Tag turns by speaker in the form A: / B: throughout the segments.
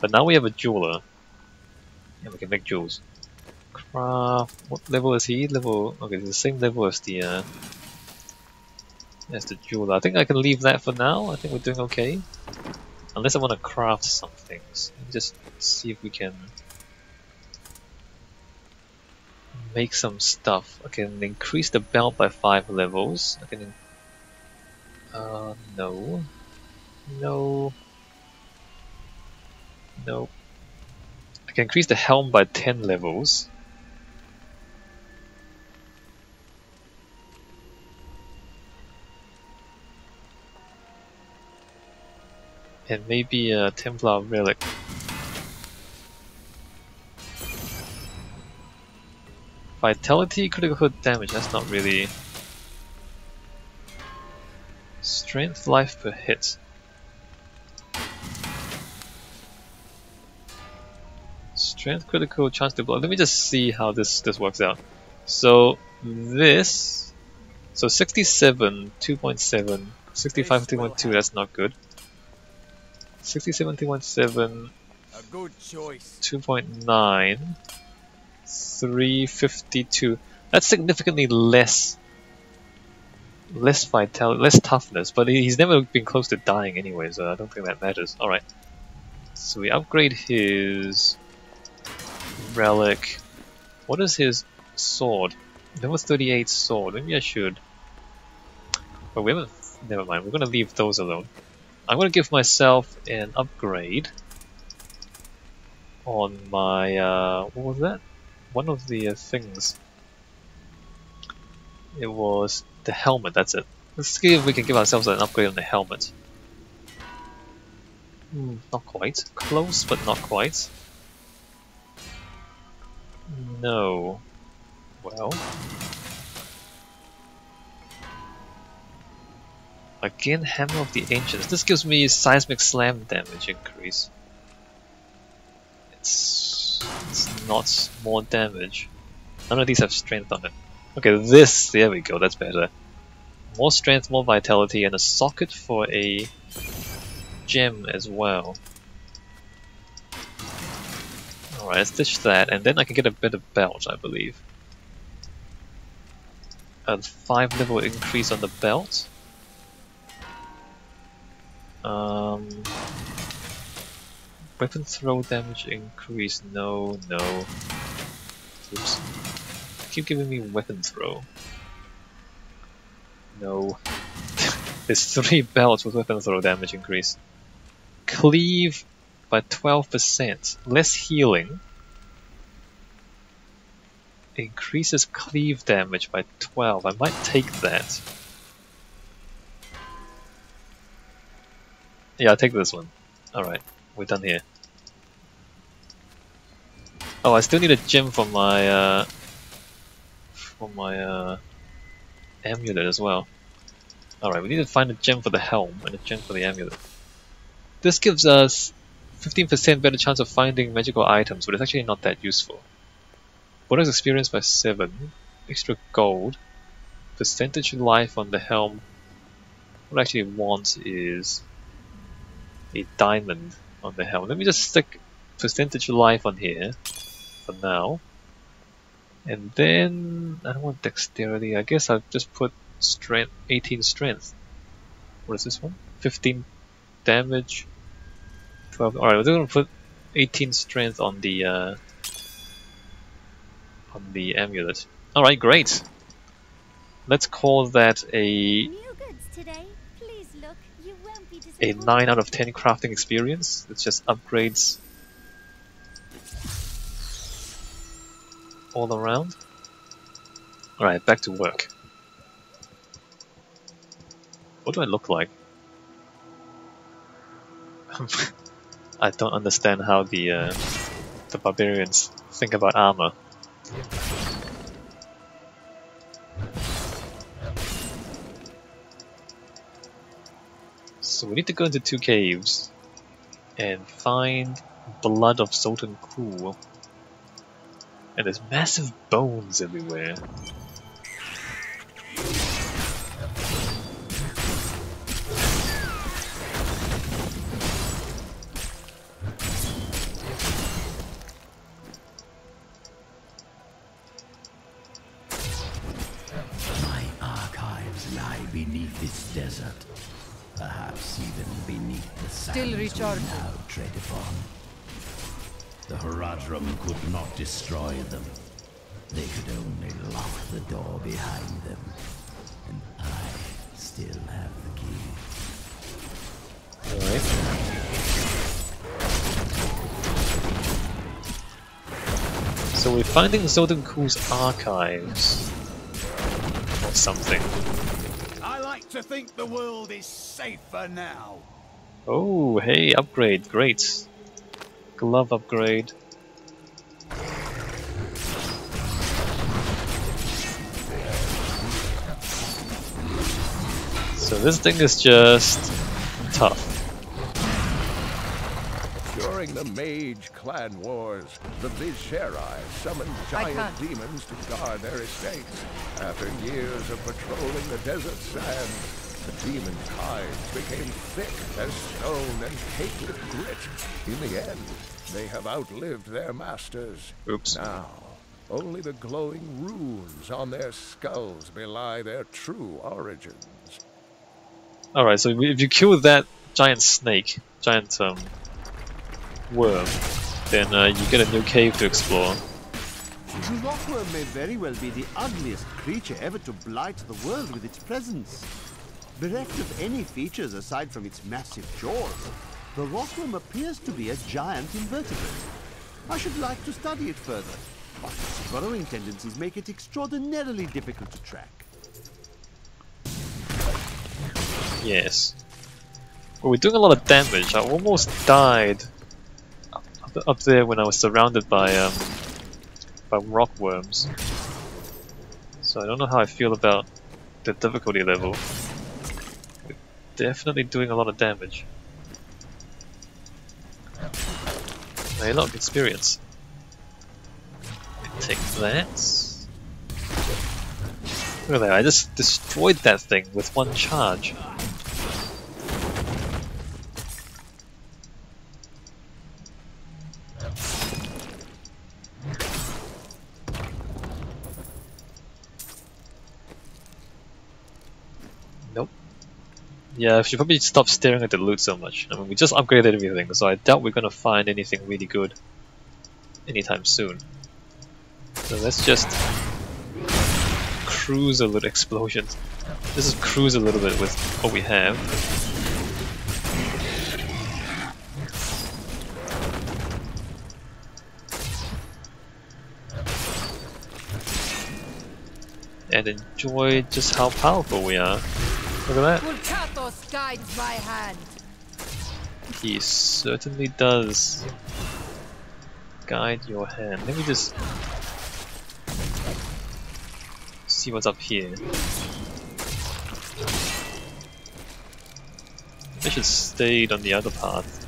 A: But now we have a jeweler. And we can make jewels. Craft. What level is he? Level. Okay, it's the same level as the jeweler. I think I can leave that for now. I think we're doing okay. Unless I want to craft some things. Let me just see if we can make some stuff. I can increase the belt by 5 levels. I can. No. No. No. I can increase the helm by 10 levels. And maybe a Templar relic. Vitality, critical hit damage, that's not really... Strength, life per hit. Strength, critical, chance to block. Let me just see how this works out. So this... So 67, 2.7, 65, 2.2, that's not good. 67, 2.7, 2.9, 352. That's significantly less vitality, less toughness, but he's never been close to dying anyway, so I don't think that matters. Alright. So we upgrade his relic. What is his sword? Level 38 sword. Maybe I should. But we haven't. Never mind. We're gonna leave those alone. I'm gonna give myself an upgrade on my what was that? One of the things. It was the helmet. That's it. Let's see if we can give ourselves an upgrade on the helmet. Not quite. Close, but not quite. No. Well. Again, Hammer of the Ancients. This gives me seismic slam damage increase. It's not more damage. None of these have strength on it. Okay, there we go, that's better. More strength, more vitality, and a socket for a gem as well. Alright, let's ditch that, and then I can get a better belt, I believe. A 5 level increase on the belt. Weapon throw damage increase, no. Oops. Keep giving me weapon throw. No. There's 3 belts with weapon throw damage increase. Cleave by 12%. Less healing. Increases cleave damage by 12. I might take that. Yeah, I'll take this one. Alright, we're done here. Oh, I still need a gem for my amulet as well. Alright, we need to find a gem for the helm and a gem for the amulet. This gives us 15% better chance of finding magical items, but it's actually not that useful. Bonus experience by 7, extra gold, percentage life on the helm. What I actually want is a diamond on the helm. Let me just stick percentage life on here for now. And then I don't want dexterity. I guess I'll just put strength, 18 strength. What is this one? 15 damage. 12. Alright, we're gonna put 18 strength on the amulet. Alright, great. Let's call that a 9 out of 10 crafting experience. It's just upgrades all around. Alright, back to work. What do I look like? I don't understand how the barbarians think about armor. So we need to go into 2 caves and find blood of Sultan Kul. And there's massive bones everywhere.
B: desert. Perhaps even beneath the sands
C: Still
B: we
C: recharging.
B: now tread upon. The Horadrim could not destroy them. They could only lock the door behind them. And I still have the key.
A: Alright. So we're finding Zodenku's archives. Or something.
D: I like to think the world is safer now.
A: Oh, hey, upgrade, great. Glove upgrade. So this thing is just tough.
E: During the Mage Clan Wars, the Viscerai summoned giant demons to guard their estates. After years of patrolling the desert sands, the demon kinds became thick as stone and caked with grit. In the end, they have outlived their masters.
A: Oops.
E: Now, only the glowing runes on their skulls belie their true origins.
A: Alright, so if you kill that giant snake, giant worm, then you get a new cave to explore.
F: The rockworm may very well be the ugliest creature ever to blight the world with its presence. Bereft of any features aside from its massive jaws, the rockworm appears to be a giant invertebrate. I should like to study it further, but its burrowing tendencies make it extraordinarily difficult to track.
A: Yes. Well, we're doing a lot of damage. I almost died up there when I was surrounded by rockworms. So I don't know how I feel about the difficulty level. We're definitely doing a lot of damage. A lot of experience. Take that. Look at that, I just destroyed that thing with one charge. Nope. Yeah, I should probably stop staring at the loot so much. I mean, we just upgraded everything, so I doubt we're gonna find anything really good anytime soon. So let's just cruise a little explosions. Let's just cruise a little bit with what we have. And enjoy just how powerful we are. Look at that.
C: Vulkatos guides my hand.
A: He certainly does guide your hand. Let me just see what's up here. I should stay on the other path.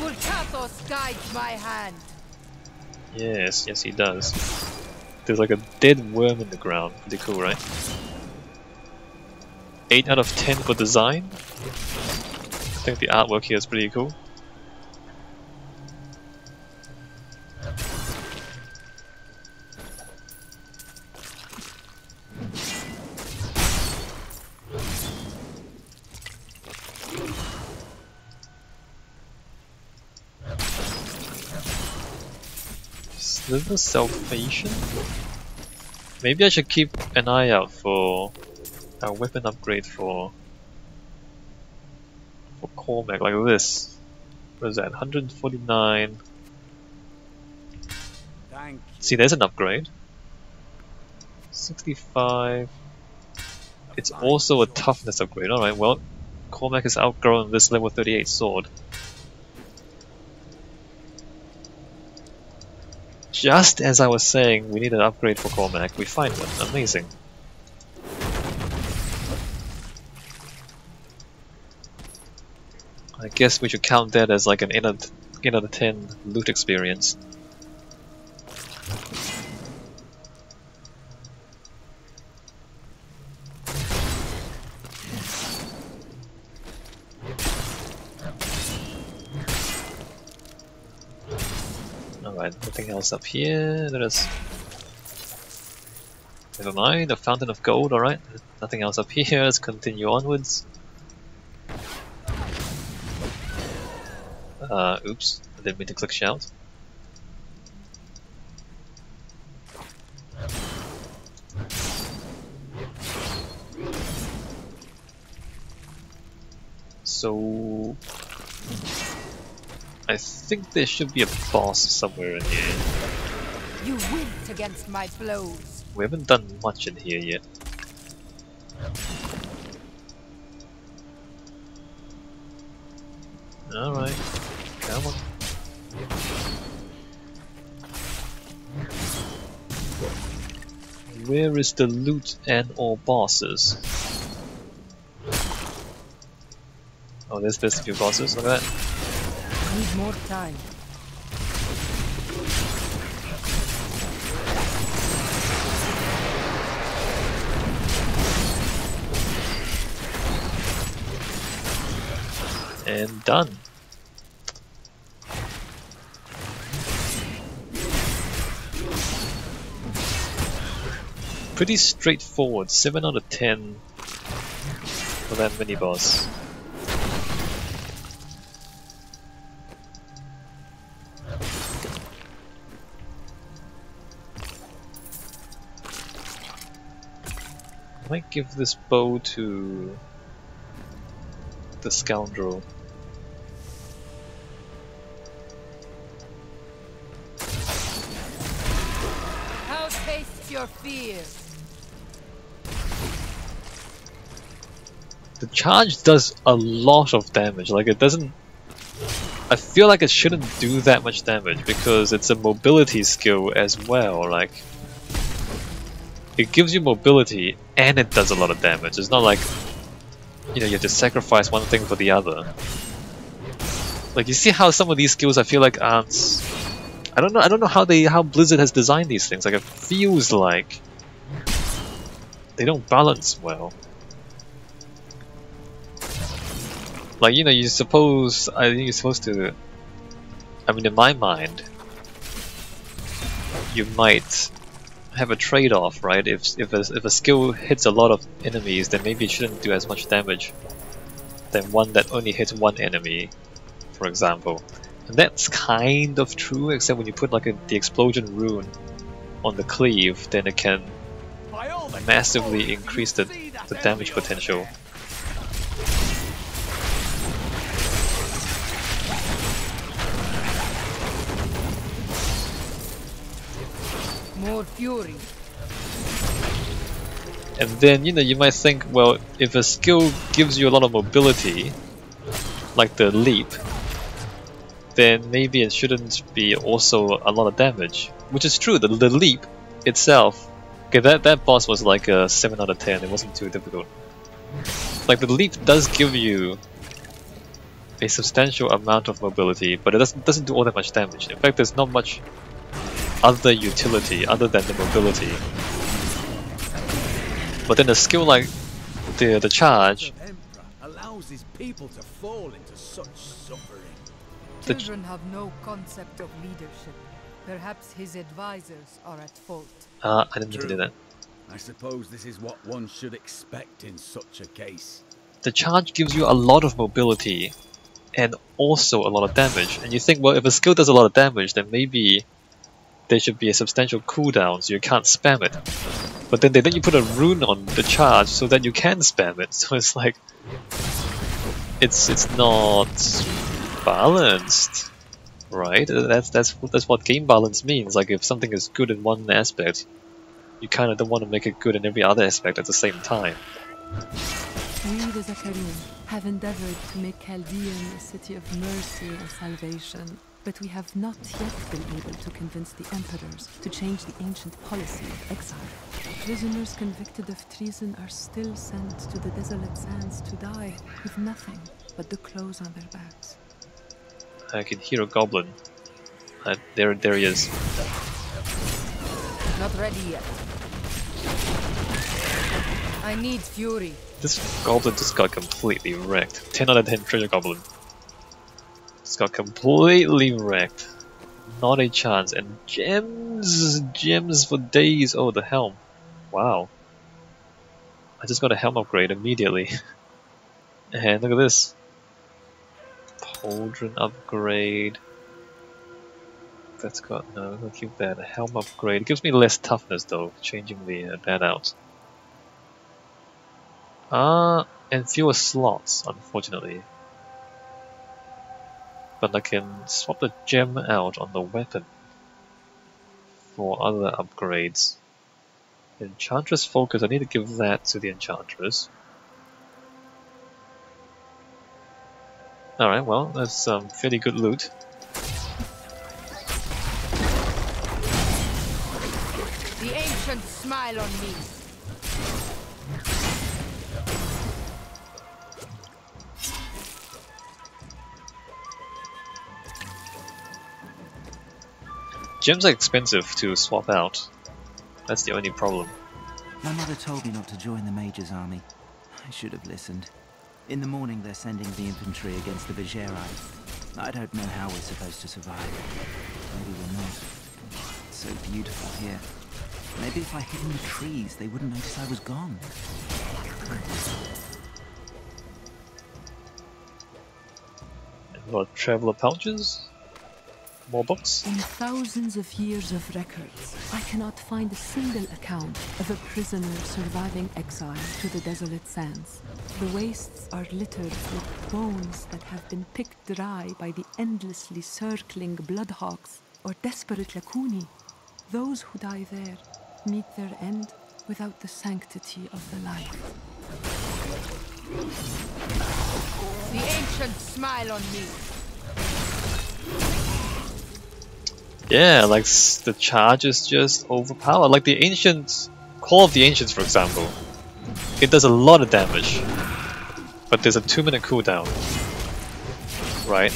C: Vulkatos guides my hand.
A: Yes, yes he does. There's like a dead worm in the ground. Pretty cool, right? 8 out of 10 for design. I think the artwork here is pretty cool. Sliver Salvation? Maybe I should keep an eye out for a weapon upgrade for Cormac, like this. What is that? 149.
D: Thank you.
A: See, there's an upgrade. 65. It's also a toughness upgrade. Alright, well, Cormac has outgrown this level 38 sword. Just as I was saying, we need an upgrade for Cormac. We find one. Amazing. I guess we should count that as like an 8 out of 10 loot experience. Alright, nothing else up here. Never mind, a fountain of gold, alright. Nothing else up here, let's continue onwards. Oops, I didn't mean to click shout. So I think there should be a boss somewhere in here.
C: You winked against my blows.
A: We haven't done much in here yet. Alright, come on. Where is the loot and or bosses? Oh, there's a few bosses, look at that.
C: Need more time.
A: And done. Pretty straightforward, 7 out of 10 for that mini boss. I might give this bow to the scoundrel.
C: How tastes your fear?
A: The charge does a lot of damage, like it doesn't... I feel like it shouldn't do that much damage because it's a mobility skill as well, like... It gives you mobility and it does a lot of damage. It's not like, you know, you have to sacrifice one thing for the other. Like you see how some of these skills I feel like aren't... I don't know how Blizzard has designed these things. Like it feels like they don't balance well. Like, you know, I think you're supposed to, I mean, in my mind, you might have a trade-off, right? If a skill hits a lot of enemies, then maybe it shouldn't do as much damage than one that only hits one enemy, for example. And that's kind of true, except when you put like the explosion rune on the cleave, then it can massively increase the damage potential.
C: More fury.
A: And then, you know, you might think, well, if a skill gives you a lot of mobility, like the leap, then maybe it shouldn't be also a lot of damage. Which is true, the leap itself, okay, that boss was like a 7 out of 10, it wasn't too difficult. Like the leap does give you a substantial amount of mobility, but it doesn't do all that much damage. In fact, there's not much other utility other than the mobility. But then a skill like the charge
D: allows his people to fall into such suffering.
C: Children have no concept of leadership. Perhaps his advisors are at fault.
A: I didn't mean to do that.
D: I suppose this is what one should expect in such a case.
A: The charge gives you a lot of mobility and also a lot of damage. And you think, well, if a skill does a lot of damage, then maybe there should be a substantial cooldown so you can't spam it. But then you put a rune on the charge so that you can spam it. So it's like, it's not balanced, right? That's what game balance means. Like if something is good in one aspect, you kind of don't want to make it good in every other aspect at the same time.
G: We, the Zakarim, have endeavored to make Chaldean a city of mercy and salvation, but we have not yet been able to convince the emperors to change the ancient policy of exile. Prisoners convicted of treason are still sent to the desolate sands to die with nothing but the clothes on their backs.
A: I can hear a goblin. There he is.
C: Not ready yet. I need fury.
A: This goblin just got completely wrecked. 10 out of 10 treasure goblin. Just got completely wrecked. Not a chance. And gems for days. Oh, the helm. Wow. I just got a helm upgrade immediately. And look at this. Pauldron upgrade. That's got no. I'm gonna keep that. A helm upgrade. It gives me less toughness though, changing the that out. And fewer slots, unfortunately. But I can swap the gem out on the weapon for other upgrades. Enchantress Focus, I need to give that to the Enchantress. Alright, well, that's some fairly good loot.
C: The ancients smile on me.
A: Gems are expensive to swap out. That's the only problem.
H: My mother told me not to join the Major's army. I should have listened. In the morning they're sending the infantry against the Vigeri. I don't know how we're supposed to survive. Maybe we're not. It's so beautiful here. Maybe if I hid in the trees, they wouldn't notice I was gone.
A: A lot of traveler pouches. More books.
G: In thousands of years of records, I cannot find a single account of a prisoner surviving exile to the desolate sands. The wastes are littered with bones that have been picked dry by the endlessly circling bloodhawks or desperate lacuni. Those who die there meet their end without the sanctity of the life.
C: The ancients smile on me.
A: Yeah, like the charge is just overpowered. Like the Ancients, Call of the Ancients for example, it does a lot of damage, but there's a 2-minute cooldown, right?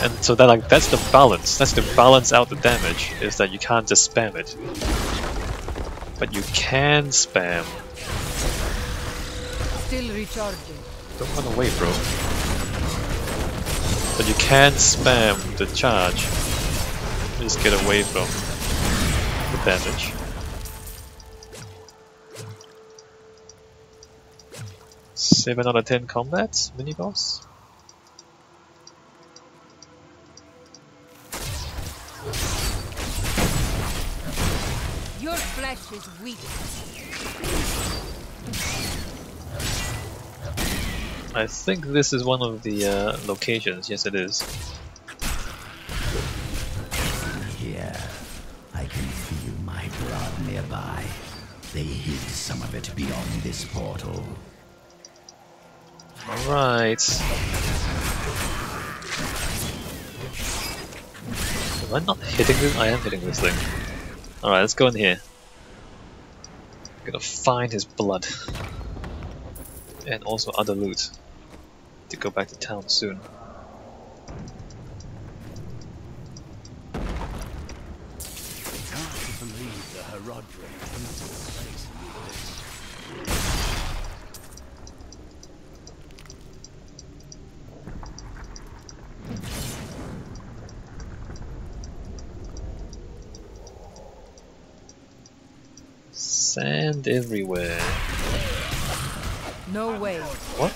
A: And so that that's the balance. That's to balance out the damage. Is that you can't just spam it, but you can spam.
C: Still recharging.
A: Don't run away, bro. But you can spam the charge. Just get away from the damage. Seven out of 10 combats, mini boss.
C: Your flesh is weak.
A: I think this is one of the locations. Yes, it is.
B: Here, I can feel my blood nearby. They hid some of it beyond this portal.
A: Alright. Am I not hitting this? I am hitting this thing. Alright, let's go in here. I'm gonna find his blood. And also other loot. To go back to town soon.
D: Believe the Herodric face
A: Sand everywhere.
C: No way.
A: What?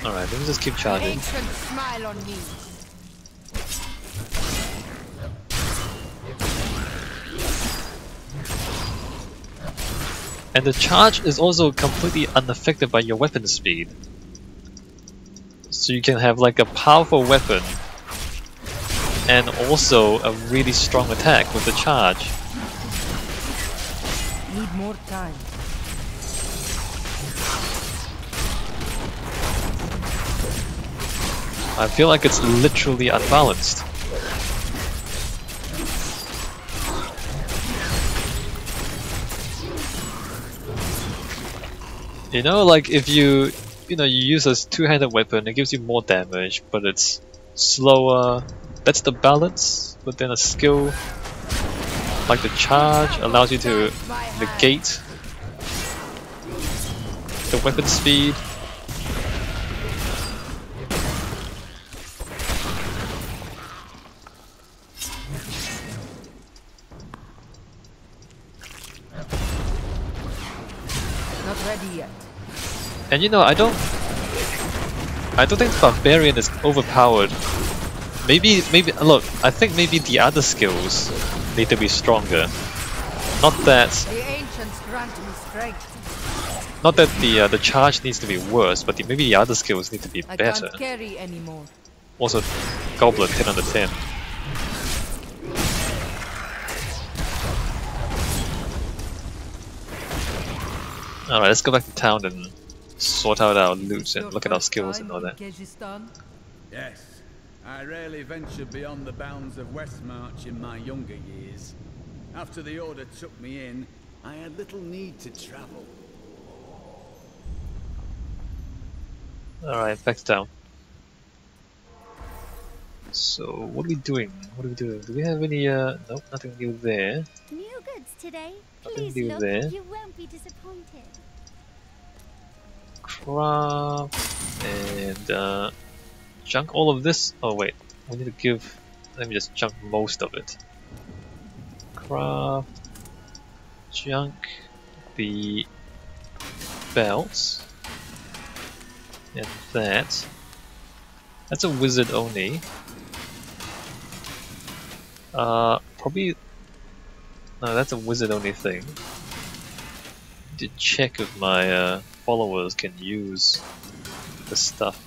A: Alright, let me just keep charging.
C: Ancient smile on me.
A: And the charge is also completely unaffected by your weapon speed. So you can have like a powerful weapon and also a really strong attack with the charge.
C: Need more time.
A: I feel like it's literally unbalanced. You know, like if you use a two-handed weapon, it gives you more damage, but it's slower. That's the balance. But then a skill like the charge allows you to negate the weapon speed.
C: ready yet.
A: And you know, I don't think Barbarian is overpowered. Maybe look, I think maybe the other skills need to be stronger. Not that
C: The ancients grant me strength.
A: Not that the charge needs to be worse, but maybe the other skills need to be
C: I
A: better.
C: can't carry anymore.
A: Also, Goblin 10 out of 10. Alright, let's go back to town and sort out our loot and look at our skills and all that.
D: Yes. I rarely ventured beyond the bounds of Westmarch in my younger years. After the Order took me in, I had little need to travel.
A: Alright, back to town. So, what are we doing? Do we have any, nope, nothing new there.
I: New goods today.
A: Nothing
I: Please
A: new
I: look,
A: there.
I: you won't be disappointed.
A: Craft and junk all of this. Oh wait, we need to give. Let me just junk most of it. Craft, junk the belts, and that. That's a wizard only. Probably. No, that's a wizard only thing. To check if my followers can use the stuff.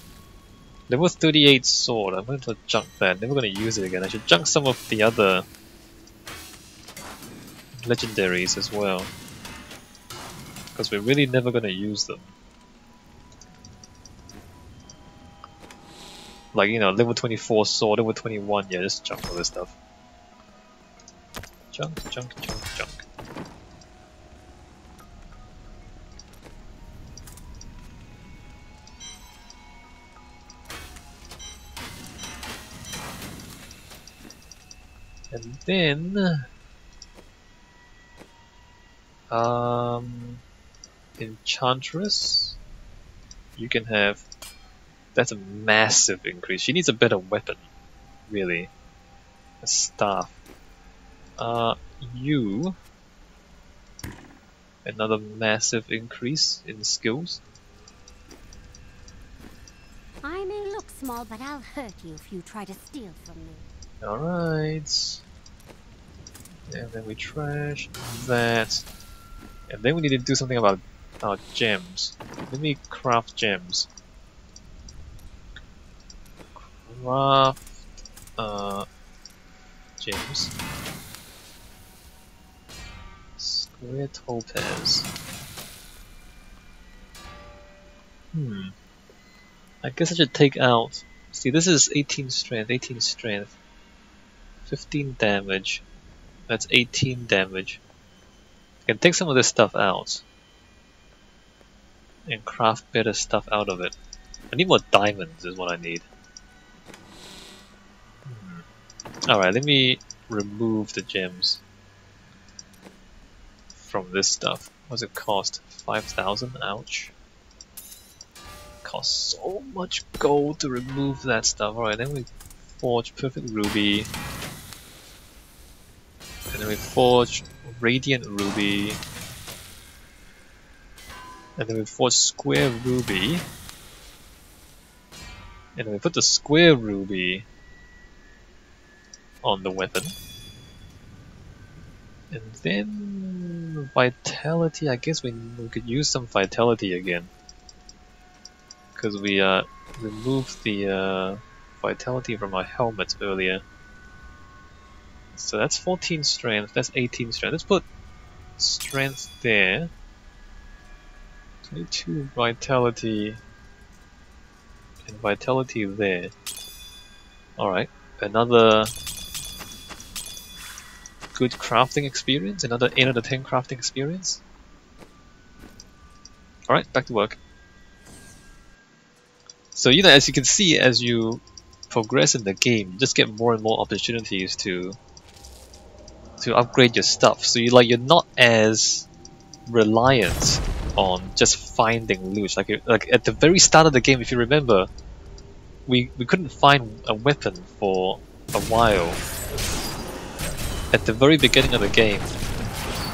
A: Level 38 sword. I'm going to junk that. Never going to use it again. I should junk some of the other legendaries as well, because we're really never going to use them. Like, you know, level 24 sword, level 21. Yeah, just junk all this stuff. Junk. And then, Enchantress, you can have, that's a massive increase. She needs a better weapon, really. A staff. You, another massive increase in skills.
I: I may look small, but I'll hurt you if you try to steal from me.
A: Alright. And then we trash that. And then we need to do something about our gems. Let me craft gems. Craft gems. Square topaz. I guess I should take out. See, this is 18 strength, 15 damage. That's 18 damage. I can take some of this stuff out and craft better stuff out of it. I need more diamonds is what I need. Alright, let me remove the gems from this stuff. What's it cost? 5,000? Ouch. Costs so much gold to remove that stuff. Alright, then we forge perfect ruby. And then we forge radiant ruby. And then we forge square ruby. And then we put the square ruby on the weapon. And then vitality, I guess we could use some vitality again. Because we removed the vitality from our helmets earlier. So that's 14 strength, that's 18 strength. Let's put strength there. 22 vitality and vitality there. Alright, another good crafting experience, another 8 out of 10 crafting experience. Alright, back to work. So, you know, as you can see, as you progress in the game, you just get more and more opportunities to upgrade your stuff. So you're not as reliant on just finding loot. Like at the very start of the game, if you remember, we couldn't find a weapon for a while. At the very beginning of the game,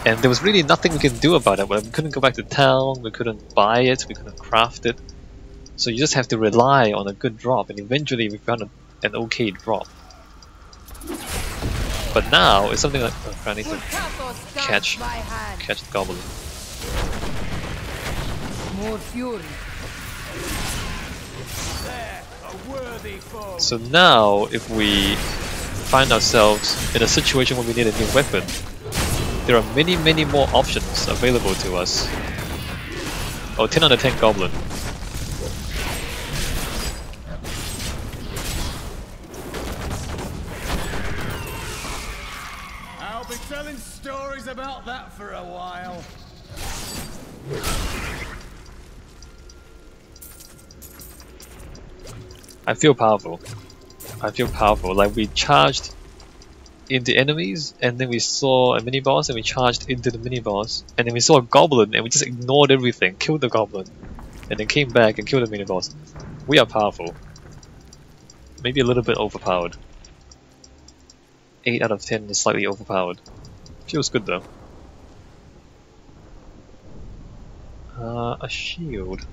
A: And there was really nothing we can do about it. We couldn't go back to town, we couldn't buy it, we couldn't craft it. So you just have to rely on a good drop, and eventually we found an okay drop. But now it's something like I need to catch the goblin.
C: More fury.
A: So now if we find ourselves in a situation where we need a new weapon, there are many more options available to us. Oh, 10 out of 10 goblin.
D: I'll be telling stories about that for a while.
A: I feel powerful. I feel powerful. Like we charged into enemies, and then we saw a mini boss, and we charged into the mini boss, and then we saw a goblin, and we just ignored everything, killed the goblin, and then came back and killed the mini boss. We are powerful. Maybe a little bit overpowered. 8 out of 10 is slightly overpowered. Feels good though. A shield.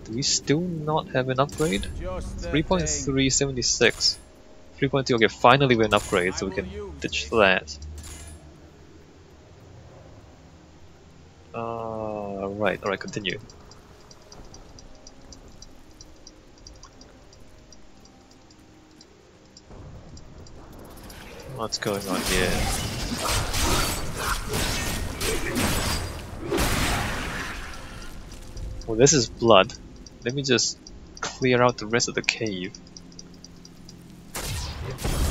A: Do we still not have an upgrade? 3.376. 3.2, okay, finally we have an upgrade, so we can ditch that. Alright, continue. What's going on here? Well, this is blood. Let me just clear out the rest of the cave.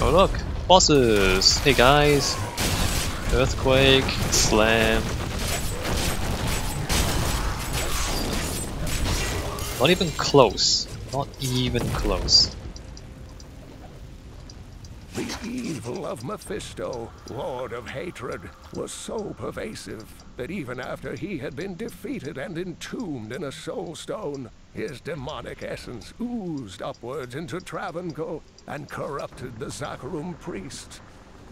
A: Oh look! Bosses! Hey guys! Earthquake, slam. Not even close. Not even close.
E: The evil of Mephisto, Lord of Hatred, was so pervasive that even after he had been defeated and entombed in a soul stone, his demonic essence oozed upwards into Travancore and corrupted the Zakharum priests.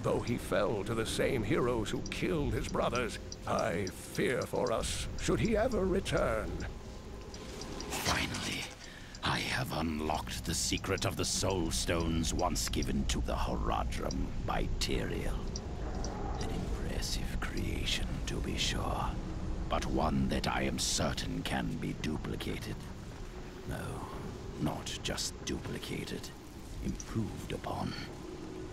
E: Though he fell to the same heroes who killed his brothers, I fear for us should he ever return.
B: Finally, I have unlocked the secret of the soul stones once given to the Horadrim by Tyrael. An impressive creation, to be sure, but one that I am certain can be duplicated. No, not just duplicated, improved upon.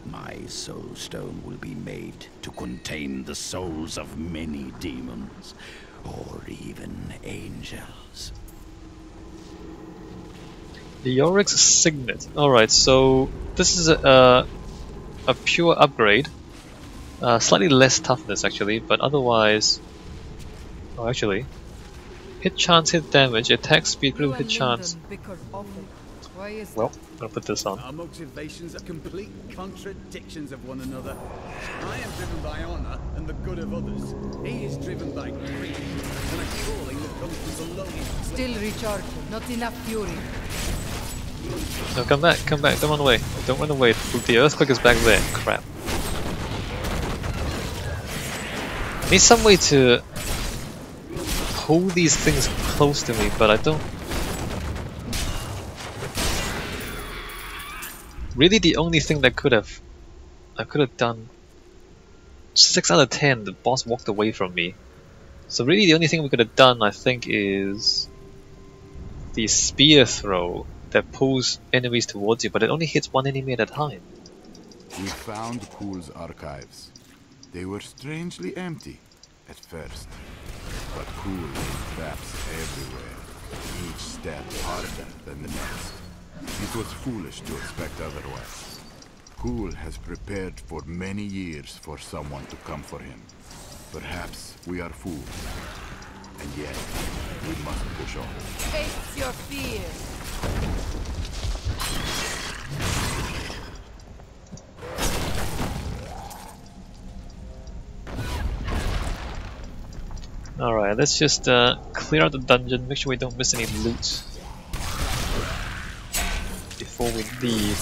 B: My soul stone will be made to contain the souls of many demons, or even angels.
A: The Yorick's Signet. Alright, so this is a pure upgrade. Slightly less toughness actually, but otherwise... Oh, actually... Hit chance, hit damage, attack speed, critical hit chance. Well, I'm gonna put this on.
D: Our motivations are complete contradictions of one another. I am driven by honor and the good of others. He is driven by greed and a calling that comes from below him.
C: Still recharging. Not enough fury.
A: No, come back, don't run away. Don't run away. The earthquake is back there. Crap. I need some way to pull these things close to me, but I don't... Really the only thing that I could have done... 6 out of 10, the boss walked away from me. So really the only thing we could have done, I think, is... the spear throw that pulls enemies towards you, but it only hits one enemy at a time.
J: We found Kuhl's archives. They were strangely empty at first, but Kuhl made traps everywhere, each step harder than the next. It was foolish to expect otherwise. Kuhl has prepared for many years for someone to come for him. Perhaps we are fools, and yet we must push on.
C: Face your fear.
A: Alright, let's just clear out the dungeon, make sure we don't miss any loot before we leave.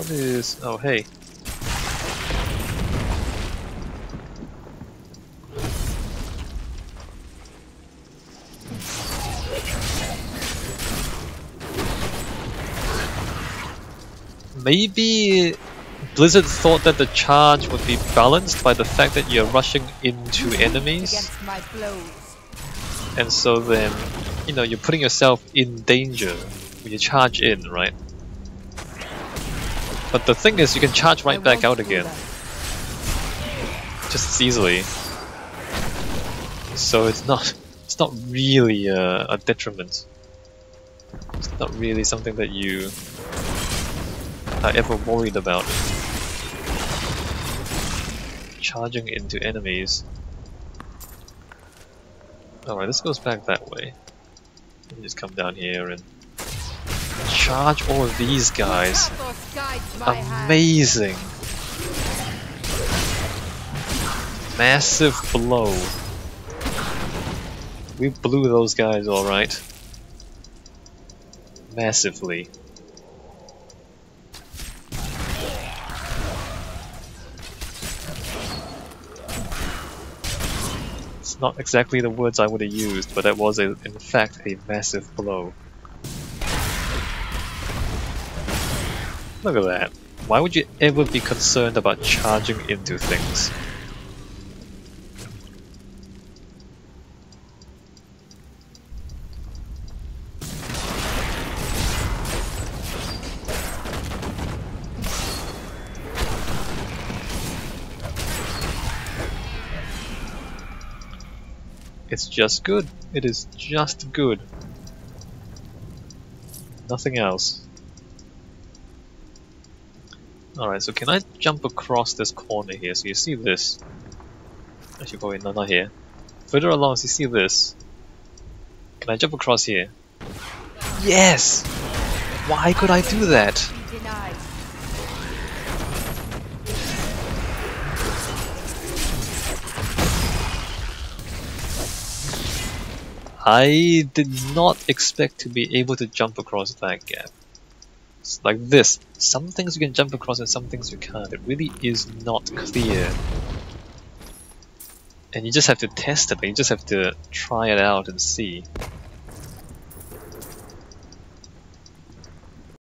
A: What is... oh hey. Maybe Blizzard thought that the charge would be balanced by the fact that you're rushing into enemies.
C: Against my blows.
A: And so then, you know, you're putting yourself in danger when you charge in, right? But the thing is, you can charge right back out again. Just as easily. So it's not really a detriment. It's not really something that you are ever worried about. Charging into enemies. Alright, this goes back that way. Let me just come down here and charge all of these guys. Amazing! Massive blow. We blew those guys alright. Massively. It's not exactly the words I would have used, but that was in fact a massive blow. Look at that. Why would you ever be concerned about charging into things? It's just good. It is just good. Nothing else. Alright, so can I jump across this corner here? So you see this. Actually, probably not here. Further along, so you see this. Can I jump across here? Yes! Why could I do that? I did not expect to be able to jump across that gap. It's like this. Some things you can jump across and some things you can't. It really is not clear. And you just have to test it. You just have to try it out and see.